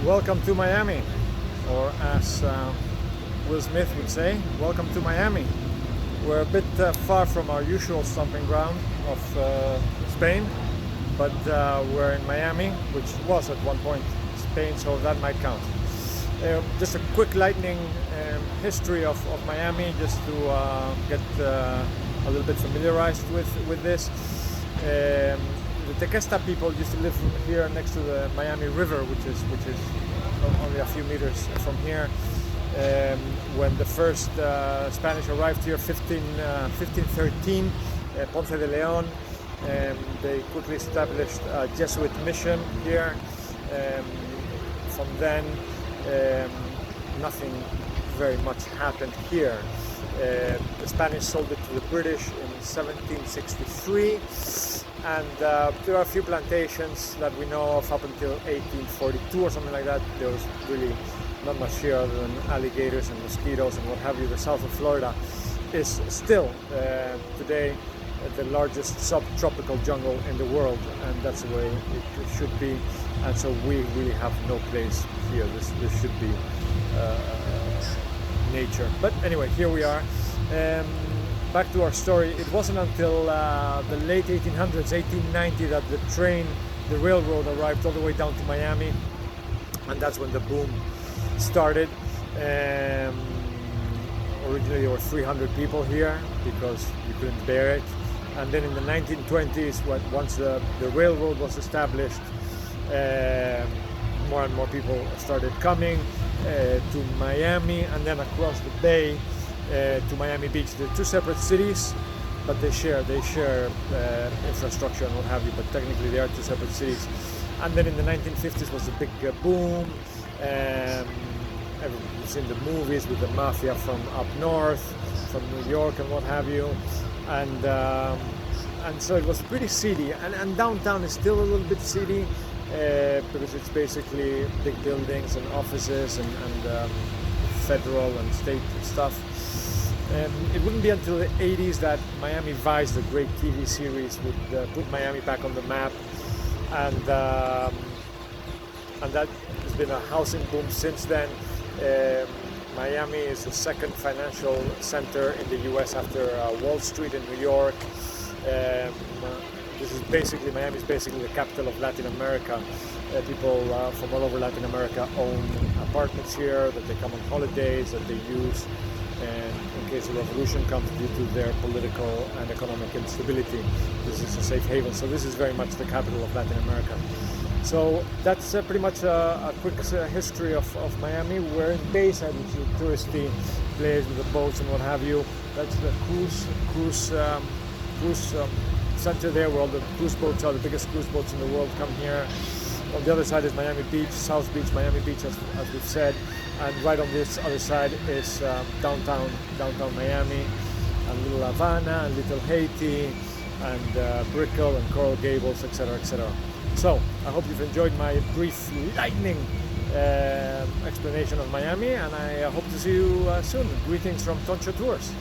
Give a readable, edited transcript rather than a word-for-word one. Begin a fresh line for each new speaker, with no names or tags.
Welcome to Miami, or as Will Smith would say, welcome to Miami. We're a bit far from our usual stomping ground of Spain, but we're in Miami, which was at one point Spain, so that might count. Just a quick lightning history of Miami, just to get a little bit familiarized with this. The Tequesta people used to live here next to the Miami River, which is only a few meters from here. When the first Spanish arrived here, 1513, Ponce de Leon, they quickly established a Jesuit mission here. From then, nothing very much happened here. The Spanish sold it to the British in 1763, and there are a few plantations that we know of up until 1842 or something like that. There was really not much here other than alligators and mosquitoes and what have you. The south of Florida is still today the largest subtropical jungle in the world, and that's the way it should be. And so we really have no place here. This should be nature. But anyway, here we are. Back to our story. It wasn't until the late 1800s, 1890, that the railroad arrived all the way down to Miami, and that's when the boom started. Originally there were 300 people here because you couldn't bear it, and then in the 1920s, once the railroad was established, more and more people started coming to Miami, and then across the bay to Miami Beach. They're two separate cities, but they share infrastructure and what have you, but technically they are two separate cities. And then in the 1950s was the big boom. Everybody's seen the movies with the mafia from up north, from New York and what have you, and so it was pretty seedy, and downtown is still a little bit seedy, because it's basically big buildings and offices and federal and state stuff. It wouldn't be until the 80s that Miami Vice, the great TV series, would put Miami back on the map, and that has been a housing boom since then. Miami is the second financial center in the U.S. after Wall Street in New York. Miami is basically the capital of Latin America. People from all over Latin America own apartments here that they come on holidays, that they use, and in case a revolution comes due to their political and economic instability, this is a safe haven. So this is very much the capital of Latin America. So that's pretty much a quick history of Miami. We're in Bayside, which is a touristy place with the boats and what have you. That's the cruise center there, where all the cruise boats are. The biggest cruise boats in the world come here. On the other side is Miami Beach, South Beach, Miami Beach, as we've said. And right on this other side is downtown Miami, and Little Havana, and Little Haiti, and Brickell, and Coral Gables, etc., etc. So I hope you've enjoyed my brief lightning explanation of Miami, and I hope to see you soon. Greetings from Toncho Tours.